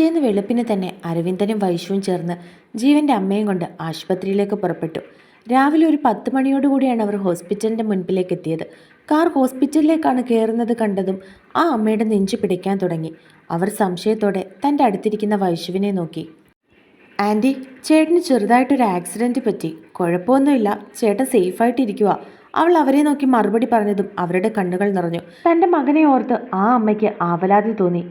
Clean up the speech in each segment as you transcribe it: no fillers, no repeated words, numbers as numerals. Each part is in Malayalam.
പിറ്റേന്ന് വെളുപ്പിന് തന്നെ അരവിന്ദനും വൈശുവും ചേർന്ന് ജീവൻ്റെ അമ്മയും കൊണ്ട് ആശുപത്രിയിലേക്ക് പുറപ്പെട്ടു. രാവിലെ ഒരു 10 മണിയോടുകൂടിയാണ് അവർ ഹോസ്പിറ്റലിൻ്റെ മുൻപിലേക്ക് എത്തിയത്. കാർ ഹോസ്പിറ്റലിലേക്കാണ് കയറുന്നത് കണ്ടതും ആ അമ്മയുടെ നെഞ്ചു പിടിക്കാൻ തുടങ്ങി. അവർ സംശയത്തോടെ തൻ്റെ അടുത്തിരിക്കുന്ന വൈശുവിനെ നോക്കി. ആൻറ്റി, ചേട്ടന് ചെറുതായിട്ടൊരു ആക്സിഡൻറ്റ് പറ്റി. കുഴപ്പമൊന്നുമില്ല, ചേട്ടൻ സേഫായിട്ടിരിക്കുക. അവൾ അവരെ നോക്കി മറുപടി പറഞ്ഞതും അവരുടെ കണ്ണുകൾ നിറഞ്ഞു. തൻ്റെ മകനെ ഓർത്ത് ആ അമ്മയ്ക്ക് ആവലാതി തോന്നി.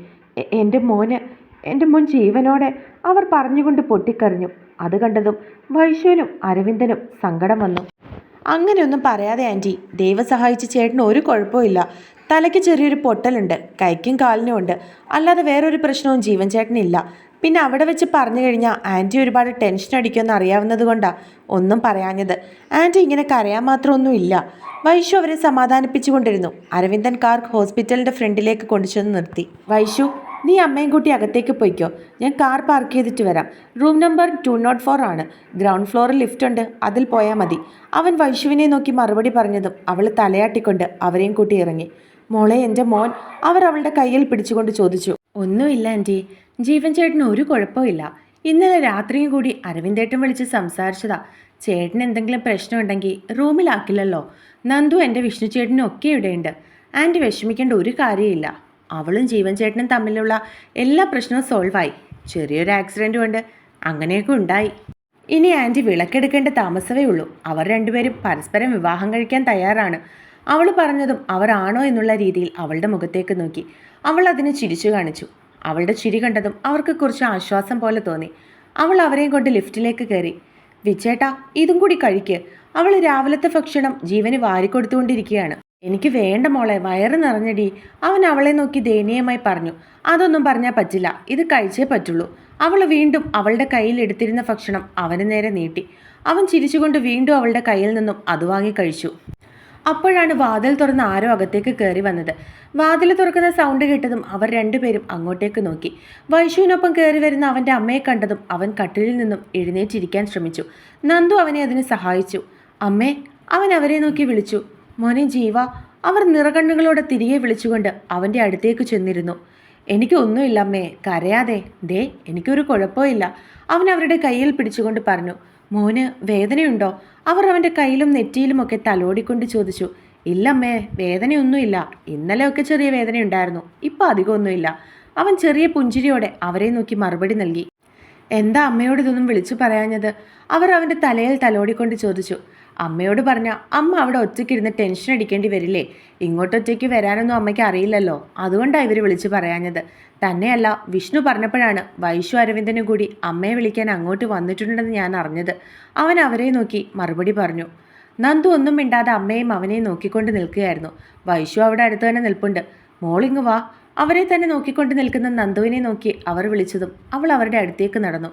എൻ്റെ മോൻ ജീവനോടെ, അവർ പറഞ്ഞുകൊണ്ട് പൊട്ടിക്കരഞ്ഞു. അത് കണ്ടതും വൈശുവിനും അരവിന്ദനും സങ്കടം വന്നു. അങ്ങനെയൊന്നും പറയാതെ ആൻറ്റി, ദൈവം സഹായിച്ച് ചേട്ടന് ഒരു കുഴപ്പമില്ല. തലയ്ക്ക് ചെറിയൊരു പൊട്ടലുണ്ട്, കൈക്കും കാലിനും ഉണ്ട്. അല്ലാതെ വേറൊരു പ്രശ്നവും ജീവൻ ചേട്ടനില്ല. പിന്നെ അവിടെ വെച്ച് പറഞ്ഞു കഴിഞ്ഞാൽ ആൻറ്റി ഒരുപാട് ടെൻഷൻ അടിക്കുമെന്ന് അറിയാവുന്നത് കൊണ്ടാണ് ഒന്നും പറയാഞ്ഞത്. ആൻറ്റി ഇങ്ങനെ കരയാൻ മാത്രമൊന്നും ഇല്ല. വൈശു അവരെ സമാധാനിപ്പിച്ചുകൊണ്ടിരുന്നു. അരവിന്ദൻ കാർ ഹോസ്പിറ്റലിൻ്റെ ഫ്രണ്ടിലേക്ക് കൊണ്ടുചെന്ന് നിർത്തി. വൈശു, നീ അമ്മയും കൂട്ടി അകത്തേക്ക് പോയിക്കോ. ഞാൻ കാർ പാർക്ക് ചെയ്തിട്ട് വരാം. റൂം നമ്പർ 204 ആണ്. ഗ്രൗണ്ട് ഫ്ലോറിൽ ലിഫ്റ്റ് ഉണ്ട്, അതിൽ പോയാൽ മതി. അവൻ വൈശുവിനെ നോക്കി മറുപടി പറഞ്ഞതും അവൾ തലയാട്ടിക്കൊണ്ട് അവരെയും കൂട്ടി ഇറങ്ങി. മോളെ, എൻ്റെ മോൻ, അവർ അവളുടെ കയ്യിൽ പിടിച്ചുകൊണ്ട് ചോദിച്ചു. ഒന്നുമില്ല ആൻറ്റി, ജീവൻ ചേട്ടന് ഒരു കുഴപ്പമില്ല. ഇന്നലെ രാത്രിയും കൂടി അരവിന്ദേട്ടൻ വിളിച്ച് സംസാരിച്ചതാ. ചേട്ടന് എന്തെങ്കിലും പ്രശ്നമുണ്ടെങ്കിൽ റൂമിലാക്കില്ലല്ലോ. നന്ദു എൻ്റെ വിഷ്ണു ചേട്ടനും ഒക്കെ ഇവിടെയുണ്ട്. ആൻറ്റി വിഷമിക്കേണ്ട ഒരു കാര്യമില്ല. അവളും ജീവൻ ചേട്ടനും തമ്മിലുള്ള എല്ലാ പ്രശ്നവും സോൾവായി. ചെറിയൊരു ആക്സിഡൻറ്റും ഉണ്ട്, അങ്ങനെയൊക്കെ ഉണ്ടായി. ഇനി ആൻറ്റി വിളക്കെടുക്കേണ്ട താമസമേ ഉള്ളൂ. അവർ രണ്ടുപേരും പരസ്പരം വിവാഹം കഴിക്കാൻ തയ്യാറാണ്. അവൾ പറഞ്ഞതും അവർ ആണോ എന്നുള്ള രീതിയിൽ അവളുടെ മുഖത്തേക്ക് നോക്കി. അവൾ അതിന് ചിരിച്ചു കാണിച്ചു. അവളുടെ ചിരി കണ്ടതും അവർക്ക് കുറച്ച് ആശ്വാസം പോലെ തോന്നി. അവൾ അവരെയും കൊണ്ട് ലിഫ്റ്റിലേക്ക് കയറി. വിച്ചേട്ടാ, ഇതും കൂടി കഴിക്ക്. അവൾ രാവിലത്തെ ഭക്ഷണം ജീവന് വാരിക്കൊടുത്തുകൊണ്ടിരിക്കുകയാണ്. എനിക്ക് വേണ്ട മോളെ, വയറ് നിറഞ്ഞടി. അവൻ അവളെ നോക്കി ദയനീയമായി പറഞ്ഞു. അതൊന്നും പറഞ്ഞാൽ പറ്റില്ല, ഇത് കഴിച്ചേ പറ്റുള്ളൂ. അവൾ വീണ്ടും അവളുടെ കയ്യിൽ എടുത്തിരുന്ന ഭക്ഷണം അവന് നേരെ നീട്ടി. അവൻ ചിരിച്ചുകൊണ്ട് വീണ്ടും അവളുടെ കയ്യിൽ നിന്നും അത് വാങ്ങി കഴിച്ചു. അപ്പോഴാണ് വാതിൽ തുറന്ന് ആരോ അകത്തേക്ക് കയറി വന്നത്. വാതിൽ തുറക്കുന്ന സൗണ്ട് കേട്ടതും അവർ രണ്ടുപേരും അങ്ങോട്ടേക്ക് നോക്കി. വൈശുവിനൊപ്പം കയറി വരുന്ന അവൻ്റെ അമ്മയെ കണ്ടതും അവൻ കട്ടിലിൽ നിന്നും എഴുന്നേറ്റിരിക്കാൻ ശ്രമിച്ചു. നന്ദു അവനെ അതിന് സഹായിച്ചു. അമ്മേ, അവൻ അവരെ നോക്കി വിളിച്ചു. മോനെ ജീവ. അവർ നിറകണ്ണുകളോടെ തിരികെ വിളിച്ചുകൊണ്ട് അവൻ്റെ അടുത്തേക്ക് ചെന്നിരുന്നു. എനിക്കൊന്നുമില്ല അമ്മേ, കരയാതെ. ദേ, എനിക്കൊരു കുഴപ്പമില്ല, അവൻ അവരുടെ കയ്യിൽ പിടിച്ചുകൊണ്ട് പറഞ്ഞു. മോന് വേദനയുണ്ടോ? അവർ അവൻ്റെ കയ്യിലും നെറ്റിയിലുമൊക്കെ തലോടിക്കൊണ്ട് ചോദിച്ചു. ഇല്ലമ്മേ, വേദനയൊന്നുമില്ല. ഇന്നലെയൊക്കെ ചെറിയ വേദനയുണ്ടായിരുന്നു, ഇപ്പം അധികമൊന്നുമില്ല. അവൻ ചെറിയ പുഞ്ചിരിയോടെ അവരെ നോക്കി മറുപടി നൽകി. എന്താ അമ്മയോട് ഇതൊന്നും വിളിച്ചു പറയാഞ്ഞത്? അവർ അവൻ്റെ തലയിൽ തലോടിക്കൊണ്ട് ചോദിച്ചു. അമ്മയോട് പറഞ്ഞ അമ്മ അവിടെ ഒറ്റയ്ക്കിരുന്ന് ടെൻഷൻ അടിക്കേണ്ടി വരില്ലേ? ഇങ്ങോട്ട് ഒറ്റയ്ക്ക് വരാനൊന്നും അമ്മയ്ക്ക് അറിയില്ലല്ലോ, അതുകൊണ്ടാണ് ഇവർ വിളിച്ചു പറയാഞ്ഞത്. തന്നെയല്ല, വിഷ്ണു പറഞ്ഞപ്പോഴാണ് വൈശു അരവിന്ദനും കൂടി അമ്മയെ വിളിക്കാൻ അങ്ങോട്ട് വന്നിട്ടുണ്ടെന്ന് ഞാൻ അറിഞ്ഞത്. അവൻ അവരെ നോക്കി മറുപടി പറഞ്ഞു. നന്ദു ഒന്നും മിണ്ടാതെ അമ്മയും അവനെയും നോക്കിക്കൊണ്ട് നിൽക്കുകയായിരുന്നു. വൈശു അവിടെ അടുത്ത് തന്നെ നിൽപ്പുണ്ട്. മോളിങ് വാ. അവരെ തന്നെ നോക്കിക്കൊണ്ട് നിൽക്കുന്ന നന്ദുവിനെ നോക്കി അവർ വിളിച്ചതും അവൾ അവരുടെ അടുത്തേക്ക് നടന്നു.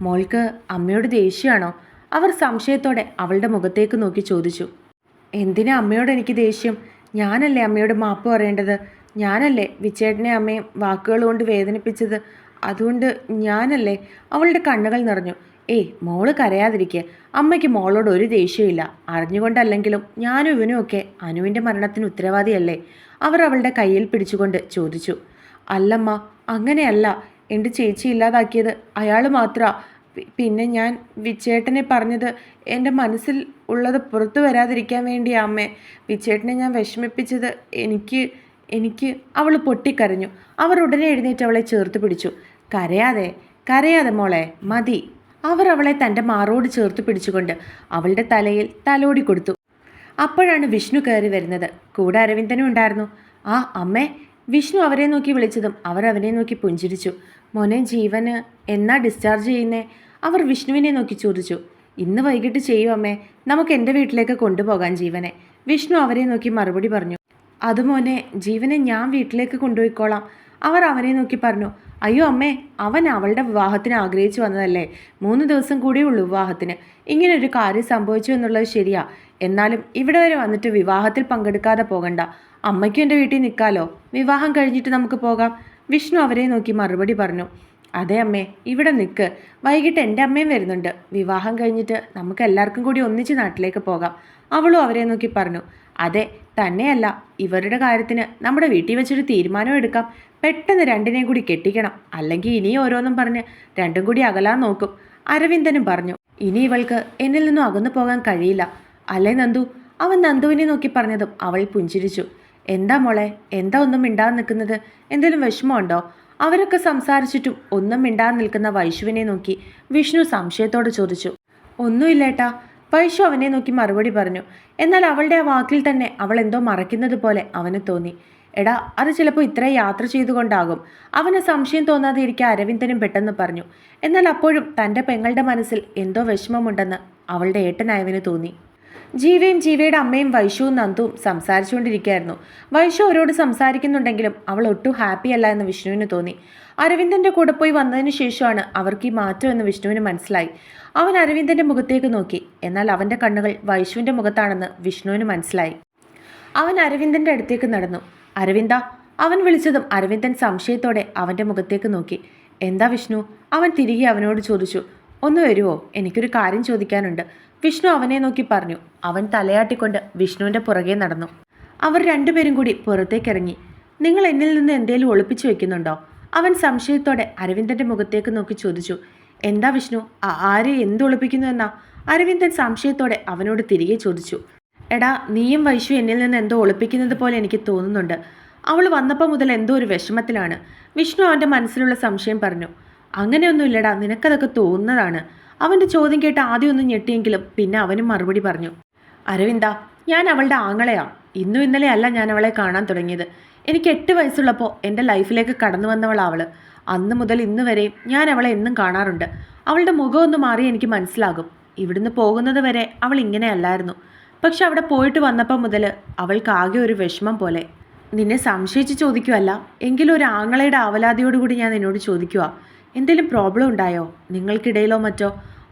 മോൾക്ക് അമ്മയോട് ദേഷ്യമാണോ? അവർ സംശയത്തോടെ അവളുടെ മുഖത്തേക്ക് നോക്കി ചോദിച്ചു. എന്തിനാ അമ്മയോട് എനിക്ക് ദേഷ്യം? ഞാനല്ലേ അമ്മയോട് മാപ്പ് പറയേണ്ടത്? ഞാനല്ലേ വിച്ചേട്ടനെ അമ്മയും വാക്കുകൾ കൊണ്ട് വേദനിപ്പിച്ചത്? അതുകൊണ്ട് ഞാനല്ലേ? അവളുടെ കണ്ണുകൾ നിറഞ്ഞു. ഏയ് മോള് കരയാതിരിക്കുക. അമ്മയ്ക്ക് മോളോട് ഒരു ദേഷ്യമില്ല. അറിഞ്ഞുകൊണ്ടല്ലെങ്കിലും ഞാനും ഇവനും ഒക്കെ അനുവിൻ്റെ മരണത്തിന് ഉത്തരവാദിയല്ലേ? അവർ അവളുടെ കയ്യിൽ പിടിച്ചുകൊണ്ട് ചോദിച്ചു. അല്ലമ്മ, അങ്ങനെയല്ല. എൻ്റെ ചേച്ചി ഇല്ലാതാക്കിയത് അയാൾ മാത്രമാണ്. പിന്നെ ഞാൻ വിച്ചേട്ടനെ പറഞ്ഞത് എൻ്റെ മനസ്സിൽ ഉള്ളത് പുറത്തു വരാതിരിക്കാൻ വേണ്ടിയാ അമ്മേ. വിച്ചേട്ടനെ ഞാൻ വിഷമിപ്പിച്ചത് എനിക്ക് അവൾ പൊട്ടിക്കരഞ്ഞു. അവർ ഉടനെ എഴുന്നേറ്റ് അവളെ ചേർത്ത് പിടിച്ചു. കരയാതെ കരയാതെ മോളെ, മതി. അവർ അവളെ തൻ്റെ മാറോട് ചേർത്ത് പിടിച്ചുകൊണ്ട് അവളുടെ തലയിൽ തലോടി കൊടുത്തു. അപ്പോഴാണ് വിഷ്ണു കയറി വരുന്നത്. കൂടെ അരവിന്ദനും ഉണ്ടായിരുന്നു. ആ അമ്മേ. വിഷ്ണു അവരെ നോക്കി വിളിച്ചതും അവർ അവനെ നോക്കി പുഞ്ചിരിച്ചു. മോനെ, ജീവന് എന്നാ ഡിസ്ചാർജ് ചെയ്യുന്നേ? അവർ വിഷ്ണുവിനെ നോക്കി ചോദിച്ചു. ഇന്ന് വൈകിട്ട് ചെയ്യും അമ്മേ. നമുക്ക് എൻ്റെ വീട്ടിലേക്ക് കൊണ്ടുപോകാൻ ജീവനെ. വിഷ്ണു അവരെ നോക്കി മറുപടി പറഞ്ഞു. അത് മോനെ, ജീവനെ ഞാൻ വീട്ടിലേക്ക് കൊണ്ടുപോയിക്കോളാം. അവർ അവനെ നോക്കി പറഞ്ഞു. അയ്യോ അമ്മേ, അവൻ അവളുടെ വിവാഹത്തിന് ആഗ്രഹിച്ചു വന്നതല്ലേ. 3 ദിവസം കൂടിയേ ഉള്ളൂ വിവാഹത്തിന്. ഇങ്ങനൊരു കാര്യം സംഭവിച്ചു എന്നുള്ളത് ശരിയാ. എന്നാലും ഇവിടെ വരെ വന്നിട്ട് വിവാഹത്തിൽ പങ്കെടുക്കാതെ പോകണ്ട. അമ്മയ്ക്കും എൻ്റെ വീട്ടിൽ നിൽക്കാലോ. വിവാഹം കഴിഞ്ഞിട്ട് നമുക്ക് പോകാം. വിഷ്ണു അവരെ നോക്കി മറുപടി പറഞ്ഞു. അതെ അമ്മേ, ഇവിടെ നിൽക്ക്. വൈകിട്ട് എൻ്റെ അമ്മയും വരുന്നുണ്ട്. വിവാഹം കഴിഞ്ഞിട്ട് നമുക്ക് എല്ലാവർക്കും കൂടി ഒന്നിച്ച് നാട്ടിലേക്ക് പോകാം. അവളും അവരെ നോക്കി പറഞ്ഞു. അതെ, തന്നെയല്ല, ഇവരുടെ കാര്യത്തിന് നമ്മുടെ വീട്ടിൽ വെച്ചൊരു തീരുമാനം എടുക്കാം. പെട്ടെന്ന് രണ്ടിനെയും കൂടി കെട്ടിക്കണം, അല്ലെങ്കിൽ ഇനിയും ഓരോന്നും പറഞ്ഞ് രണ്ടും കൂടി അകലാൻ നോക്കും. അരവിന്ദനും പറഞ്ഞു. ഇനി ഇവൾക്ക് എന്നിൽ നിന്നും അകന്നു പോകാൻ കഴിയില്ല, അല്ലേ നന്ദു? അവൻ നന്ദുവിനെ നോക്കി പറഞ്ഞതും അവൾ പുഞ്ചിരിച്ചു. എന്താ മോളെ, എന്താ ഒന്നും മിണ്ടാതെ നിൽക്കുന്നത്? എന്തെങ്കിലും വിഷമമുണ്ടോ? അവരൊക്കെ സംസാരിച്ചിട്ടും ഒന്നും മിണ്ടാതെ നിൽക്കുന്ന വൈശുവിനെ നോക്കി വിഷ്ണു സംശയത്തോടെ ചോദിച്ചു. ഒന്നുമില്ലേട്ടാ, വൈശു അവനെ നോക്കി മറുപടി പറഞ്ഞു. എന്നാൽ അവളുടെ ആ വാക്കിൽ തന്നെ അവൾ എന്തോ മറയ്ക്കുന്നത് പോലെ അവന് തോന്നി. എടാ, അത് ചിലപ്പോൾ ഇത്രയും യാത്ര ചെയ്തുകൊണ്ടാകും. അവന് സംശയം തോന്നാതെ ഇരിക്കാൻ അരവിന്ദനും പെട്ടെന്ന് പറഞ്ഞു. എന്നാൽ അപ്പോഴും തൻ്റെ പെങ്ങളുടെ മനസ്സിൽ എന്തോ വിഷമമുണ്ടെന്ന് അവളുടെ ഏട്ടനായവന് തോന്നി. ജീവയും ജീവയുടെ അമ്മയും വൈശുവും നന്ദുവും സംസാരിച്ചുകൊണ്ടിരിക്കുകയായിരുന്നു. വൈശു അവരോട് സംസാരിക്കുന്നുണ്ടെങ്കിലും അവൾ ഒട്ടും ഹാപ്പിയല്ല എന്ന് വിഷ്ണുവിന് തോന്നി. അരവിന്ദൻ്റെ കൂടെ പോയി വന്നതിന് ശേഷമാണ് അവർക്ക് ഈ മാറ്റം എന്ന് വിഷ്ണുവിന് മനസ്സിലായി. അവൻ അരവിന്ദൻ്റെ മുഖത്തേക്ക് നോക്കി. എന്നാൽ അവൻ്റെ കണ്ണുകൾ വൈശുവിൻ്റെ മുഖത്താണെന്ന് വിഷ്ണുവിന് മനസ്സിലായി. അവൻ അരവിന്ദൻ്റെ അടുത്തേക്ക് നടന്നു. അരവിന്ദ, അവൻ വിളിച്ചതും അരവിന്ദൻ സംശയത്തോടെ അവൻ്റെ മുഖത്തേക്ക് നോക്കി. എന്താ വിഷ്ണു? അവൻ തിരികെ അവനോട് ചോദിച്ചു. ഒന്ന് വരുമോ, എനിക്കൊരു കാര്യം ചോദിക്കാനുണ്ട്, വിഷ്ണു അവനെ നോക്കി പറഞ്ഞു. അവൻ തലയാട്ടിക്കൊണ്ട് വിഷ്ണുവിൻ്റെ പുറകെ നടന്നു. അവർ രണ്ടുപേരും കൂടി പുറത്തേക്കിറങ്ങി. നിങ്ങൾ എന്നിൽ നിന്ന് എന്തേലും ഒളിപ്പിച്ചു വെക്കുന്നുണ്ടോ? അവൻ സംശയത്തോടെ അരവിന്ദൻ്റെ മുഖത്തേക്ക് നോക്കി ചോദിച്ചു. എന്താ വിഷ്ണു, ആര് എന്ത് ഒളിപ്പിക്കുന്നു എന്നാ? അരവിന്ദൻ സംശയത്തോടെ അവനോട് തിരികെ ചോദിച്ചു. എടാ, നീയും വൈശു എന്നിൽ നിന്ന് എന്തോ ഒളിപ്പിക്കുന്നത് പോലെ എനിക്ക് തോന്നുന്നുണ്ട്. അവൾ വന്നപ്പോൾ മുതൽ എന്തോ ഒരു വിഷമത്തിലാണ്. വിഷ്ണു അവൻ്റെ മനസ്സിലുള്ള സംശയം പറഞ്ഞു. അങ്ങനെയൊന്നുമില്ലടാ, നിനക്കതൊക്കെ തോന്നുന്നതാണ്. അവൻ്റെ ചോദ്യം കേട്ട് ആദ്യം ഒന്ന് ഞെട്ടിയെങ്കിലും പിന്നെ അവനും മറുപടി പറഞ്ഞു. അരവിന്ദ, ഞാൻ അവളുടെ ആങ്ങളെയാ. ഇന്നും ഇന്നലെ അല്ല ഞാൻ അവളെ കാണാൻ തുടങ്ങിയത്. എനിക്ക് 8 വയസ്സുള്ളപ്പോൾ എൻ്റെ ലൈഫിലേക്ക് കടന്നു വന്നവളാവൾ. അന്ന് മുതൽ ഇന്ന് വരെയും ഞാൻ അവളെ എന്നും കാണാറുണ്ട്. അവളുടെ മുഖമൊന്ന് മാറി എനിക്ക് മനസ്സിലാകും. ഇവിടുന്ന് പോകുന്നത് വരെ അവൾ ഇങ്ങനെയല്ലായിരുന്നു. പക്ഷെ അവിടെ പോയിട്ട് വന്നപ്പോൾ മുതൽ അവൾക്ക് ആകെ ഒരു വിഷമം പോലെ. നിന്നെ സംശയിച്ച് ചോദിക്കുവല്ല, എങ്കിലും ഒരു ആങ്ങളയുടെ ആവലാതിയോടുകൂടി ഞാൻ നിന്നോട് ചോദിക്കുക. എന്തെങ്കിലും പ്രോബ്ലം ഉണ്ടായോ നിങ്ങൾക്കിടയിലോ മറ്റോ?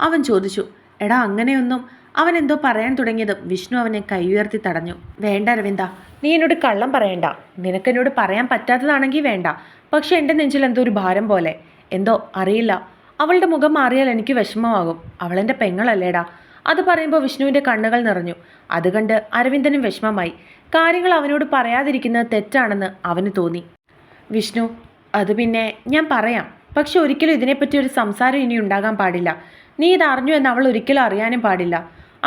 അവൻ ചോദിച്ചു. എടാ, അങ്ങനെയൊന്നും. അവൻ എന്തോ പറയാൻ തുടങ്ങിയതും വിഷ്ണു അവനെ കൈ ഉയർത്തി തടഞ്ഞു. വേണ്ട അരവിന്ദ, നീ എന്നോട് കള്ളം പറയണ്ട. നിനക്കെന്നോട് പറയാൻ പറ്റാത്തതാണെങ്കിൽ വേണ്ട. പക്ഷെ എൻ്റെ നെഞ്ചിൽ എന്തോ ഒരു ഭാരം പോലെ. എന്തോ അറിയില്ല. അവളുടെ മുഖം മാറിയാൽ എനിക്ക് വിഷമമാകും. അവളെൻ്റെ പെങ്ങളല്ലേടാ. അത് പറയുമ്പോൾ വിഷ്ണുവിൻ്റെ കണ്ണുകൾ നിറഞ്ഞു. അത് കണ്ട് അരവിന്ദനും വിഷമമായി. കാര്യങ്ങൾ അവനോട് പറയാതിരിക്കുന്നത് തെറ്റാണെന്ന് അവന് തോന്നി. വിഷ്ണു, അത് പിന്നെ ഞാൻ പറയാം. പക്ഷെ ഒരിക്കലും ഇതിനെപ്പറ്റി ഒരു സംസാരം ഇനി ഉണ്ടാകാൻ പാടില്ല. നീ ഇത് അറിഞ്ഞു എന്ന് അവൾ ഒരിക്കലും അറിയാനും പാടില്ല.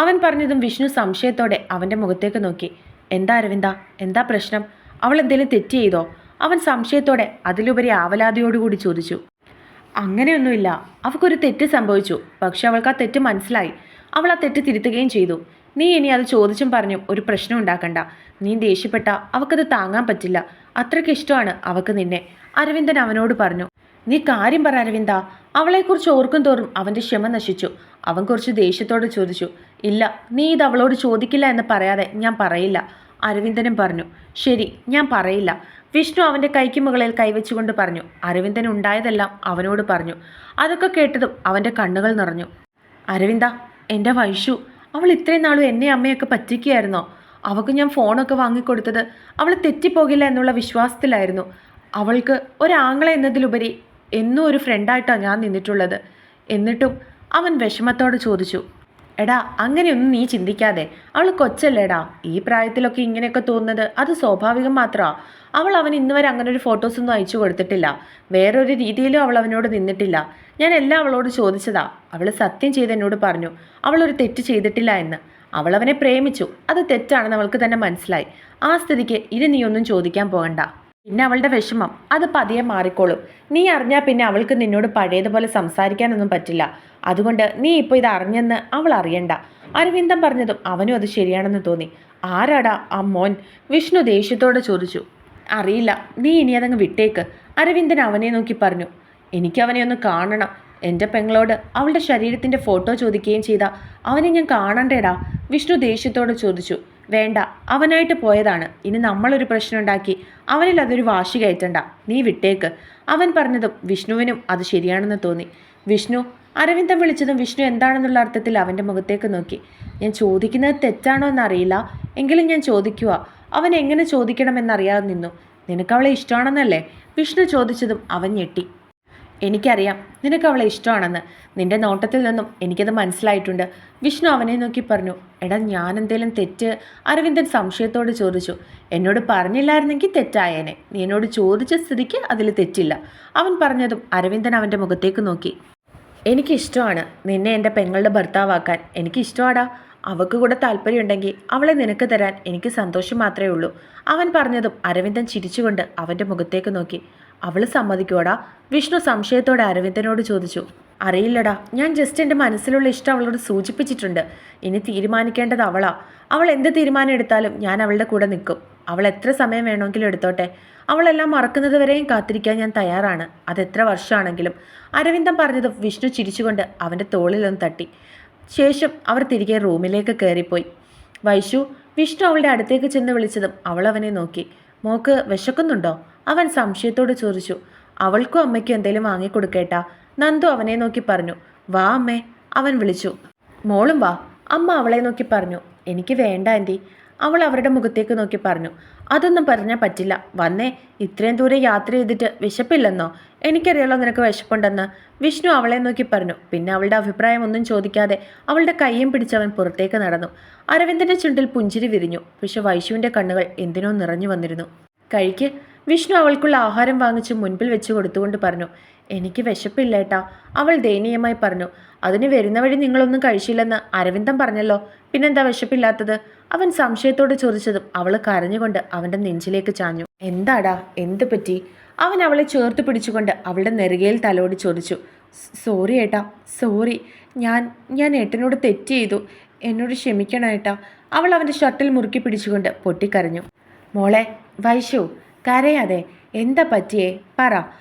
അവൻ പറഞ്ഞതും വിഷ്ണു സംശയത്തോടെ അവൻ്റെ മുഖത്തേക്ക് നോക്കി. എന്താ അരവിന്ദ, എന്താ പ്രശ്നം? അവൾ എന്തെങ്കിലും തെറ്റ് ചെയ്തോ? അവൻ സംശയത്തോടെ അതിലുപരി ആവലാതിയോടുകൂടി ചോദിച്ചു. അങ്ങനെയൊന്നുമില്ല. അവൾക്കൊരു തെറ്റ് സംഭവിച്ചു. പക്ഷെ അവൾക്ക് ആ തെറ്റ് മനസ്സിലായി. അവൾ ആ തെറ്റ് തിരുത്തുകയും ചെയ്തു. നീ ഇനി അത് ചോദിച്ചും പറഞ്ഞും ഒരു പ്രശ്നം ഉണ്ടാക്കണ്ട. നീ ദേഷ്യപ്പെട്ട അവൾക്കത് താങ്ങാൻ പറ്റില്ല. അത്രയ്ക്ക് ഇഷ്ടമാണ് അവൾക്ക് നിന്നെ, അരവിന്ദൻ അവനോട് പറഞ്ഞു. നീ കാര്യം പറ അരവിന്ദ. അവളെക്കുറിച്ച് ഓർക്കും തോറും അവൻ്റെ ക്ഷമ നശിച്ചു. അവൻ കുറച്ച് ദേഷ്യത്തോട് ചോദിച്ചു. ഇല്ല, നീ ഇത് അവളോട് ചോദിക്കില്ല എന്ന് പറയാതെ ഞാൻ പറയില്ല, അരവിന്ദനും പറഞ്ഞു. ശരി, ഞാൻ പറയില്ല, വിഷ്ണു അവൻ്റെ കൈക്ക് മുകളിൽ കൈവച്ചുകൊണ്ട് പറഞ്ഞു. അരവിന്ദൻ ഉണ്ടായതെല്ലാം അവനോട് പറഞ്ഞു. അതൊക്കെ കേട്ടതും അവൻ്റെ കണ്ണുകൾ നിറഞ്ഞു. അരവിന്ദ, എൻ്റെ വൈഷു, അവൾ ഇത്രയും നാളും എന്നെ അമ്മയൊക്കെ പറ്റിക്കുകയായിരുന്നോ? അവൾക്ക് ഞാൻ ഫോണൊക്കെ വാങ്ങിക്കൊടുത്തത് അവൾ തെറ്റിപ്പോകില്ല എന്നുള്ള വിശ്വാസത്തിലായിരുന്നു. അവൾക്ക് ഒരാങ്ങളെ എന്നതിലുപരി എന്നും ഒരു ഫ്രണ്ടായിട്ടാണ് ഞാൻ നിന്നിട്ടുള്ളത്. എന്നിട്ടും അവൻ വിഷമത്തോടെ ചോദിച്ചു. എടാ, അങ്ങനെയൊന്നും നീ ചിന്തിക്കാതെ. അവൾ കൊച്ചല്ലേടാ. ഈ പ്രായത്തിലൊക്കെ ഇങ്ങനെയൊക്കെ തോന്നുന്നത് അത് സ്വാഭാവികം മാത്രമാണ്. അവൾ അവൻ ഇന്ന് വരെ അങ്ങനെ ഒരു ഫോട്ടോസൊന്നും അയച്ചു കൊടുത്തിട്ടില്ല. വേറൊരു രീതിയിലും അവൾ അവനോട് നിന്നിട്ടില്ല. ഞാൻ എല്ലാം അവളോട് ചോദിച്ചതാ. അവൾ സത്യം ചെയ്ത് എന്നോട് പറഞ്ഞു അവളൊരു തെറ്റ് ചെയ്തിട്ടില്ല എന്ന്. അവൾ അവനെ പ്രേമിച്ചു. അത് തെറ്റാണെന്ന് അവൾക്ക് തന്നെ മനസ്സിലായി. ആ സ്ഥിതിക്ക് ഇനി നീ ഒന്നും ചോദിക്കാൻ പോകണ്ട. പിന്നെ അവളുടെ വിഷമം അത് പതിയെ മാറിക്കോളും. നീ അറിഞ്ഞാൽ പിന്നെ അവൾക്ക് നിന്നോട് പഴയതുപോലെ സംസാരിക്കാനൊന്നും പറ്റില്ല. അതുകൊണ്ട് നീ ഇപ്പോൾ ഇത് അറിഞ്ഞെന്ന് അവൾ അറിയണ്ട. അരവിന്ദൻ പറഞ്ഞതും അവനും അത് ശരിയാണെന്ന് തോന്നി. ആരാടാ ആ മോൻ? വിഷ്ണു ദേഷ്യത്തോടെ ചോദിച്ചു. അറിയില്ല, നീ ഇനി അതങ്ങ് വിട്ടേക്ക്, അരവിന്ദൻ അവനെ നോക്കി പറഞ്ഞു. എനിക്കവനെ ഒന്ന് കാണണം. എൻ്റെ പെങ്ങളോട് അവളുടെ ശരീരത്തിൻ്റെ ഫോട്ടോ ചോദിക്കുകയും ചെയ്ത അവനെ ഞാൻ കാണണ്ടേടാ, വിഷ്ണു ദേഷ്യത്തോടെ ചോദിച്ചു. വേണ്ട, അവനായിട്ട് പോയതാണ്. ഇനി നമ്മളൊരു പ്രശ്നം ഉണ്ടാക്കി അവനിൽ അതൊരു വാശി കയറ്റണ്ട, നീ വിട്ടേക്ക്, അവൻ പറഞ്ഞതും വിഷ്ണുവിനും അത് ശരിയാണെന്ന് തോന്നി. വിഷ്ണു, അരവിന്ദൻ വിളിച്ചതും വിഷ്ണു എന്താണെന്നുള്ള അർത്ഥത്തിൽ അവൻ്റെ മുഖത്തേക്ക് നോക്കി. ഞാൻ ചോദിക്കുന്നത് തെറ്റാണോ എന്നറിയില്ല, എങ്കിലും ഞാൻ ചോദിക്കുക. അവൻ എങ്ങനെ ചോദിക്കണമെന്നറിയാതെ നിന്നു. നിനക്കവളെ ഇഷ്ടമാണെന്നല്ലേ? വിഷ്ണു ചോദിച്ചതും അവൻ ഞെട്ടി. എനിക്കറിയാം നിനക്ക് അവളെ ഇഷ്ടമാണെന്ന്. നിന്റെ നോട്ടത്തിൽ നിന്നും എനിക്കത് മനസ്സിലായിട്ടുണ്ട്. വിഷ്ണു അവനെ നോക്കി പറഞ്ഞു. എടാ, ഞാൻ എന്തേലും തെറ്റ്? അരവിന്ദൻ സംശയത്തോട് ചോദിച്ചു. എന്നോട് പറഞ്ഞില്ലായിരുന്നെങ്കിൽ തെറ്റായേനെ. നീ എന്നോട് ചോദിച്ച സ്ഥിതിക്ക് അതിൽ തെറ്റില്ല. അവൻ പറഞ്ഞതും അരവിന്ദൻ അവൻ്റെ മുഖത്തേക്ക് നോക്കി. എനിക്കിഷ്ടമാണ് നിന്നെ എൻ്റെ പെങ്ങളുടെ ഭർത്താവാക്കാൻ. എനിക്കിഷ്ടമാടാ. അവൾക്ക് കൂടെ താല്പര്യമുണ്ടെങ്കിൽ അവളെ നിനക്ക് തരാൻ എനിക്ക് സന്തോഷം മാത്രമേ ഉള്ളൂ. അവൻ പറഞ്ഞതും അരവിന്ദൻ ചിരിച്ചുകൊണ്ട് അവൻ്റെ മുഖത്തേക്ക് നോക്കി. അവൾ സമ്മതിക്കോടാ? വിഷ്ണു സംശയത്തോടെ അരവിന്ദനോട് ചോദിച്ചു. അറിയില്ലടാ, ഞാൻ ജസ്റ്റ് എൻ്റെ മനസ്സിലുള്ള ഇഷ്ടം അവളോട് സൂചിപ്പിച്ചിട്ടുണ്ട്. ഇനി തീരുമാനിക്കേണ്ടത് അവളാ. അവൾ എന്ത് തീരുമാനം എടുത്താലും ഞാൻ അവളുടെ കൂടെ നിൽക്കും. അവൾ എത്ര സമയം വേണമെങ്കിലും എടുത്തോട്ടെ. അവളെല്ലാം മറക്കുന്നത് വരെയും കാത്തിരിക്കാൻ ഞാൻ തയ്യാറാണ്, അതെത്ര വർഷമാണെങ്കിലും. അരവിന്ദൻ പറഞ്ഞതും വിഷ്ണു ചിരിച്ചുകൊണ്ട് അവൻ്റെ തോളിലൊന്ന് തട്ടി. ശേഷം അവർ തിരികെ റൂമിലേക്ക് കയറിപ്പോയി. വൈശു, വിഷ്ണു അവളുടെ അടുത്തേക്ക് ചെന്ന് വിളിച്ചതും അവൾ അവനെ നോക്കി. മോക്ക് വിശക്കുന്നുണ്ടോ? അവൻ സംശയത്തോട് ചോദിച്ചു. അവൾക്കും അമ്മയ്ക്കും എന്തെങ്കിലും വാങ്ങിക്കൊടുക്കേട്ടാ, നന്ദു അവനെ നോക്കി പറഞ്ഞു. വാ അമ്മേ, അവൻ വിളിച്ചു. മോളും വാ, അമ്മ അവളെ നോക്കി പറഞ്ഞു. എനിക്ക് വേണ്ട ആൻറ്റി, അവൾ അവരുടെ മുഖത്തേക്ക് നോക്കി പറഞ്ഞു. അതൊന്നും പറഞ്ഞാൽ പറ്റില്ല. വന്നേ, ഇത്രയും ദൂരം യാത്ര ചെയ്തിട്ട് വിശപ്പില്ലെന്നോ? എനിക്കറിയാലോ നിനക്ക് വിശപ്പുണ്ടെന്ന്. വിഷ്ണു അവളെ നോക്കി പറഞ്ഞു. പിന്നെ അവളുടെ അഭിപ്രായം ഒന്നും ചോദിക്കാതെ അവളുടെ കയ്യും പിടിച്ചവൻ പുറത്തേക്ക് നടന്നു. അരവിന്ദൻ്റെ ചുണ്ടിൽ പുഞ്ചിരി വിരിഞ്ഞു. പക്ഷെ വൈശുവിൻ്റെ കണ്ണുകൾ എന്തിനോ നിറഞ്ഞു വന്നിരുന്നു. കഴിക്ക്, വിഷ്ണു അവൾക്കുള്ള ആഹാരം വാങ്ങിച്ച് മുൻപിൽ വെച്ച് കൊടുത്തുകൊണ്ട് പറഞ്ഞു. എനിക്ക് വിശപ്പില്ലേട്ടാ, അവൾ ദയനീയമായി പറഞ്ഞു. അതിന് വരുന്ന വഴി നിങ്ങളൊന്നും കഴിച്ചില്ലെന്ന് അരവിന്ദൻ പറഞ്ഞല്ലോ, പിന്നെന്താ വിശപ്പില്ലാത്തത്? അവൻ സംശയത്തോട് ചോദിച്ചതും അവൾ കരഞ്ഞുകൊണ്ട് അവൻ്റെ നെഞ്ചിലേക്ക് ചാഞ്ഞു. എന്താടാ, എന്ത് പറ്റി? അവൻ അവളെ ചേർത്ത് പിടിച്ചുകൊണ്ട് അവളുടെ നെറുകയിൽ തലോടി ചോദിച്ചു. സോറി ഏട്ടാ, സോറി. ഞാൻ ഏട്ടനോട് തെറ്റ് ചെയ്തു. എന്നോട് ക്ഷമിക്കണം ഏട്ടാ. അവൾ അവൻ്റെ ഷർട്ടിൽ മുറുക്കി പിടിച്ചുകൊണ്ട് പൊട്ടിക്കരഞ്ഞു. മോളെ വൈശു, കരയാതെ. എന്താ പറ്റിയേ? പറ.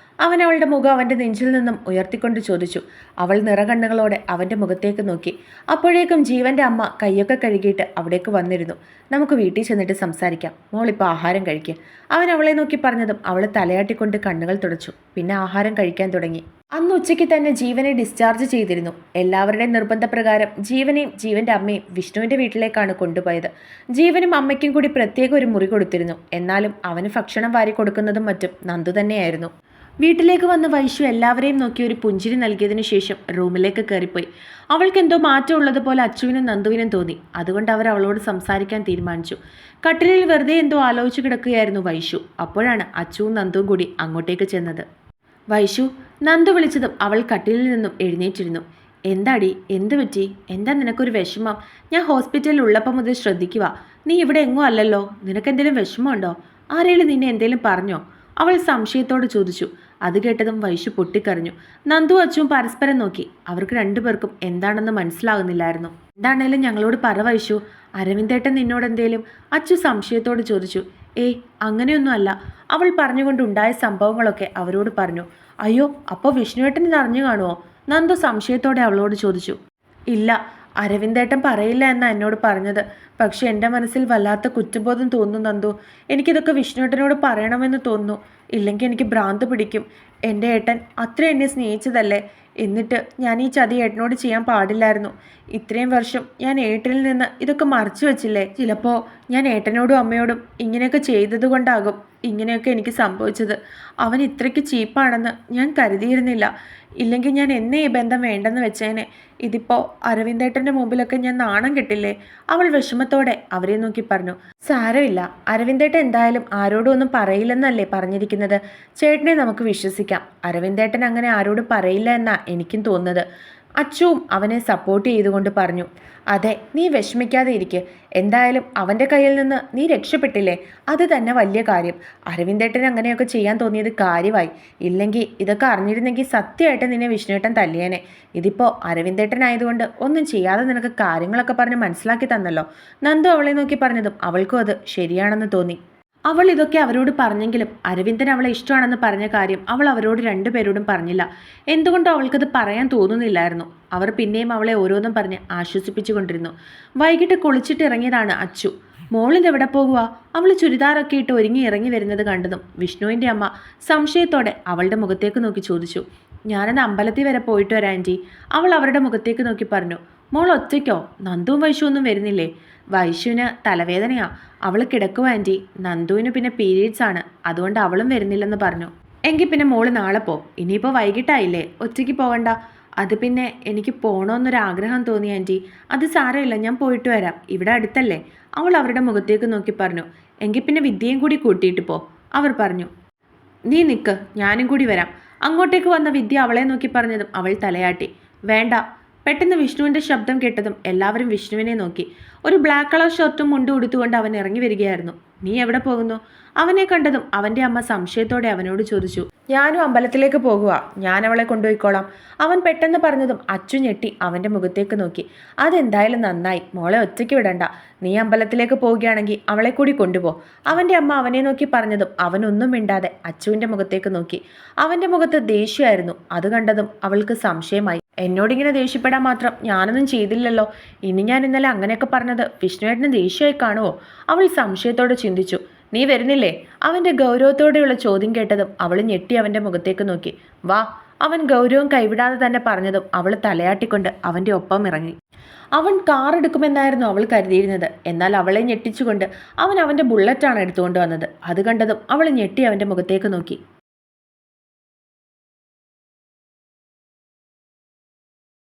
അവൻ അവളുടെ മുഖം അവൻ്റെ നെഞ്ചിൽ നിന്നും ഉയർത്തിക്കൊണ്ട് ചോദിച്ചു. അവൾ നിറകണ്ണുകളോടെ അവൻ്റെ മുഖത്തേക്ക് നോക്കി. അപ്പോഴേക്കും ജീവൻ്റെ അമ്മ കൈയൊക്കെ കഴുകിയിട്ട് അവിടേക്ക് വന്നിരുന്നു. നമുക്ക് വീട്ടിൽ ചെന്നിട്ട് സംസാരിക്കാം. മോളിപ്പോൾ ആഹാരം കഴിക്കുക. അവൻ അവളെ നോക്കി പറഞ്ഞതും അവൾ തലയാട്ടിക്കൊണ്ട് കണ്ണുകൾ തുടച്ചു. പിന്നെ ആഹാരം കഴിക്കാൻ തുടങ്ങി. അന്ന് ഉച്ചയ്ക്ക് തന്നെ ജീവനെ ഡിസ്ചാർജ് ചെയ്തിരുന്നു. എല്ലാവരുടെയും നിർബന്ധപ്രകാരം ജീവനെയും ജീവൻ്റെ അമ്മയും വിഷ്ണുവിൻ്റെ വീട്ടിലേക്കാണ് കൊണ്ടുപോയത്. ജീവനും അമ്മയ്ക്കും കൂടി പ്രത്യേക ഒരു മുറി കൊടുത്തിരുന്നു. എന്നാലും അവന് ഭക്ഷണം വാരി കൊടുക്കുന്നതും മറ്റും നന്ദു തന്നെയായിരുന്നു. വീട്ടിലേക്ക് വന്ന വൈശു എല്ലാവരെയും നോക്കി ഒരു പുഞ്ചിരി നൽകിയതിനു ശേഷം റൂമിലേക്ക് കയറിപ്പോയി. അവൾക്ക് എന്തോ മാറ്റമുള്ളതുപോലെ അച്ചുവിനും നന്ദുവിനും തോന്നി. അതുകൊണ്ട് അവർ അവളോട് സംസാരിക്കാൻ തീരുമാനിച്ചു. കട്ടിലിൽ വെറുതെ എന്തോ ആലോചിച്ചു കിടക്കുകയായിരുന്നു വൈശു. അപ്പോഴാണ് അച്ചുവും നന്ദുവും കൂടി അങ്ങോട്ടേക്ക് ചെന്നത്. വൈശു, നന്ദു വിളിച്ചതും അവൾ കട്ടിലിൽ നിന്നും എഴുന്നേറ്റിരുന്നു. എന്താടി, എന്ത് പറ്റി? എന്താ നിനക്കൊരു വിഷമം? ഞാൻ ഹോസ്പിറ്റലിൽ ഉള്ളപ്പോൾ മുതൽ ശ്രദ്ധിക്കുക. നീ ഇവിടെ എങ്ങും അല്ലല്ലോ. നിനക്കെന്തെങ്കിലും വിഷമമുണ്ടോ? ആരെങ്കിലും നിന്നെ എന്തെങ്കിലും പറഞ്ഞോ? അവൾ സംശയത്തോട് ചോദിച്ചു. അത് കേട്ടതും വൈശു പൊട്ടിക്കരഞ്ഞു. നന്ദു അച്ചുവും പരസ്പരം നോക്കി. അവർക്ക് രണ്ടുപേർക്കും എന്താണെന്ന് മനസ്സിലാകുന്നില്ലായിരുന്നു. എന്താണേലും ഞങ്ങളോട് പറ വൈശു. അരവിന്ദേട്ടൻ നിന്നോട് എന്തേലും? അച്ചു സംശയത്തോട് ചോദിച്ചു. ഏയ്, അങ്ങനെയൊന്നും അല്ല. അവൾ പറഞ്ഞുകൊണ്ടുണ്ടായ സംഭവങ്ങളൊക്കെ അവരോട് പറഞ്ഞു. അയ്യോ, അപ്പോൾ വിഷ്ണുവേട്ടൻ ഇത് അറിഞ്ഞു കാണുമോ? നന്ദു സംശയത്തോടെ അവളോട് ചോദിച്ചു. ഇല്ല, അരവിന്ദേട്ടൻ പറയില്ല എന്നാണ് എന്നോട് പറഞ്ഞത്. പക്ഷെ എൻ്റെ മനസ്സിൽ വല്ലാത്ത കുറ്റബോധം തോന്നുന്നു നന്ദു. എനിക്കിതൊക്കെ വിഷ്ണുവേട്ടനോട് പറയണമെന്ന് തോന്നുന്നു. ഇല്ലെങ്കിൽ എനിക്ക് ഭ്രാന്ത് പിടിക്കും. എൻ്റെ ഏട്ടൻ അത്ര എന്നെ സ്നേഹിച്ചതല്ലേ. എന്നിട്ട് ഞാൻ ഈ ചതി ഏട്ടനോട് ചെയ്യാൻ പാടില്ലായിരുന്നു. ഇത്രയും വർഷം ഞാൻ ഏട്ടനിൽ നിന്ന് ഇതൊക്കെ മറച്ചു വെച്ചില്ലേ. ചിലപ്പോൾ ഞാൻ ഏട്ടനോടും അമ്മയോടും ഇങ്ങനെയൊക്കെ ചെയ്തതുകൊണ്ടാകും ഇങ്ങനെയൊക്കെ എനിക്ക് സംഭവിച്ചത്. അവൻ ഇത്രയ്ക്ക് ചീപ്പാണെന്ന് ഞാൻ കരുതിയിരുന്നില്ല. ഇല്ലെങ്കിൽ ഞാൻ എന്നെ ഈ ബന്ധം വേണ്ടെന്ന് വെച്ചേനെ. ഇതിപ്പോൾ അരവിന്ദേട്ടൻ്റെ മുമ്പിലൊക്കെ ഞാൻ നാണം കെട്ടില്ലേ. അവൾ വിഷമത്തോടെ അവരെ നോക്കി പറഞ്ഞു. സാരമില്ല, അരവിന്ദേട്ടൻ എന്തായാലും ആരോടും ഒന്നും പറയില്ലെന്നല്ലേ പറഞ്ഞിരിക്കുന്നത്. ചേട്ടനെ നമുക്ക് വിശ്വസിക്കാം. അരവിന്ദേട്ടൻ അങ്ങനെ ആരോടും പറയില്ല എന്നാ എനിക്കും തോന്നുന്നത്. അച്ചുവും അവനെ സപ്പോർട്ട് ചെയ്തുകൊണ്ട് പറഞ്ഞു. അതെ, നീ വിഷമിക്കാതെ ഇരിക്കുക. എന്തായാലും അവൻ്റെ കയ്യിൽ നിന്ന് നീ രക്ഷപ്പെട്ടില്ലേ, അത് തന്നെ വലിയ കാര്യം. അരവിന്ദേട്ടൻ അങ്ങനെയൊക്കെ ചെയ്യാൻ തോന്നിയത് കാര്യമായി. ഇല്ലെങ്കിൽ ഇതൊക്കെ അറിഞ്ഞിരുന്നെങ്കിൽ സത്യമായിട്ട് നിന്നെ വിഷ്ണുവേട്ടൻ തല്ലിയേനെ. ഇതിപ്പോൾ അരവിന്ദേട്ടനായതുകൊണ്ട് ഒന്നും ചെയ്യാതെ നിനക്ക് കാര്യങ്ങളൊക്കെ പറഞ്ഞ് മനസ്സിലാക്കി തന്നല്ലോ. നന്ദു അവളെ നോക്കി പറഞ്ഞതും അവൾക്കും അത് ശരിയാണെന്ന് തോന്നി. അവൾ ഇതൊക്കെ അവരോട് പറഞ്ഞെങ്കിലും അരവിന്ദൻ അവളെ ഇഷ്ടമാണെന്ന് പറഞ്ഞ കാര്യം അവൾ അവരോട് രണ്ടുപേരോടും പറഞ്ഞില്ല. എന്തുകൊണ്ടോ അവൾക്കത് പറയാൻ തോന്നുന്നില്ലായിരുന്നു. അവർ പിന്നെയും അവളെ ഓരോന്നും പറഞ്ഞ് ആശ്വസിപ്പിച്ചുകൊണ്ടിരുന്നു. വൈകിട്ട് കുളിച്ചിട്ട് ഇറങ്ങിയതാണ് അച്ചു. മോളിതെവിടെ പോകുക? അവൾ ചുരിദാറൊക്കെ ഇട്ട് ഒരുങ്ങി ഇറങ്ങി വരുന്നത് കണ്ടതും വിഷ്ണുവിൻ്റെ അമ്മ സംശയത്തോടെ അവളുടെ മുഖത്തേക്ക് നോക്കി ചോദിച്ചു. ഞാനത് അമ്പലത്തിൽ വരെ പോയിട്ട് വരാം ആൻറ്റി. അവൾ അവരുടെ മുഖത്തേക്ക് നോക്കി പറഞ്ഞു. മോൾ ഒറ്റയ്ക്കോ? നന്ദുവും വൈശു ഒന്നും വരുന്നില്ലേ? വൈശുവിന് തലവേദനയാ, അവൾ കിടക്കുവാ ആൻറ്റി. നന്ദുവിന് പിന്നെ പീരീഡ്സ് ആണ്, അതുകൊണ്ട് അവളും വരുന്നില്ലെന്ന് പറഞ്ഞു. എങ്കിൽ പിന്നെ മോള് നാളെ പോ. ഇനിയിപ്പോൾ വൈകിട്ടായില്ലേ, ഒറ്റയ്ക്ക് പോകണ്ട. അത് പിന്നെ എനിക്ക് പോകണമെന്നൊരാഗ്രഹം തോന്നി ആൻറ്റി. അത് സാരമില്ല, ഞാൻ പോയിട്ട് വരാം, ഇവിടെ അടുത്തല്ലേ. അവൾ അവരുടെ മുഖത്തേക്ക് നോക്കി പറഞ്ഞു. എങ്കിൽ പിന്നെ വിദ്യയും കൂടി കൂട്ടിയിട്ട് പോ, അവർ പറഞ്ഞു. നീ നിൽക്ക്, ഞാനും കൂടി വരാം. അങ്ങോട്ടേക്ക് വന്ന വിദ്യ അവളെ നോക്കി പറഞ്ഞതും അവൾ തലയാട്ടി. വേണ്ട. പെട്ടെന്ന് വിഷ്ണുവിൻ്റെ ശബ്ദം കേട്ടതും എല്ലാവരും വിഷ്ണുവിനെ നോക്കി. ഒരു ബ്ലാക്ക് കളർ ഷർട്ടും മുണ്ടും ഉടുത്തുകൊണ്ട് അവൻ ഇറങ്ങി വരികയായിരുന്നു. നീ എവിടെ പോകുന്നു? അവനെ കണ്ടതും അവൻ്റെ അമ്മ സംശയത്തോടെ അവനോട് ചോദിച്ചു. ഞാനും അമ്പലത്തിലേക്ക് പോകുക, ഞാൻ അവളെ കൊണ്ടുപോയിക്കോളാം. അവൻ പെട്ടെന്ന് പറഞ്ഞതും അച്ചു ഞെട്ടി അവൻ്റെ മുഖത്തേക്ക് നോക്കി. അതെന്തായാലും നന്നായി, മോളെ ഒറ്റയ്ക്ക് വിടണ്ട. നീ അമ്പലത്തിലേക്ക് പോവുകയാണെങ്കിൽ അവളെ കൂടി കൊണ്ടുപോ. അവൻ്റെ അമ്മ അവനെ നോക്കി പറഞ്ഞതും അവനൊന്നും മിണ്ടാതെ അച്ചുവിൻ്റെ മുഖത്തേക്ക് നോക്കി. അവൻ്റെ മുഖത്ത് ദേഷ്യമായിരുന്നു. അത് കണ്ടതും അവൾക്ക് സംശയമായി. എന്നോടിങ്ങനെ ദേഷ്യപ്പെടാൻ മാത്രം ഞാനൊന്നും ചെയ്തില്ലല്ലോ. ഇനി ഞാൻ ഇന്നലെ അങ്ങനെയൊക്കെ പറഞ്ഞത് വിഷ്ണുവേട്ടന് ദേഷ്യമായി കാണുമോ? അവൾ സംശയത്തോടെ ചിന്തിച്ചു. നീ വരുന്നില്ലേ? അവൻ്റെ ഗൗരവത്തോടെയുള്ള ചോദ്യം കേട്ടതും അവൾ ഞെട്ടി അവൻ്റെ മുഖത്തേക്ക് നോക്കി. വാ. അവൻ ഗൗരവം കൈവിടാതെ തന്നെ പറഞ്ഞതും അവൾ തലയാട്ടിക്കൊണ്ട് അവൻ്റെ ഒപ്പം ഇറങ്ങി. അവൻ കാർ എടുക്കുമെന്നായിരുന്നു അവൾ കരുതിയിരുന്നത്. എന്നാൽ അവളെ ഞെട്ടിച്ചുകൊണ്ട് അവൻ അവൻ്റെ ബുള്ളറ്റാണ് എടുത്തുകൊണ്ട് വന്നത്. അത് കണ്ടതും അവൾ ഞെട്ടി അവൻ്റെ മുഖത്തേക്ക് നോക്കി.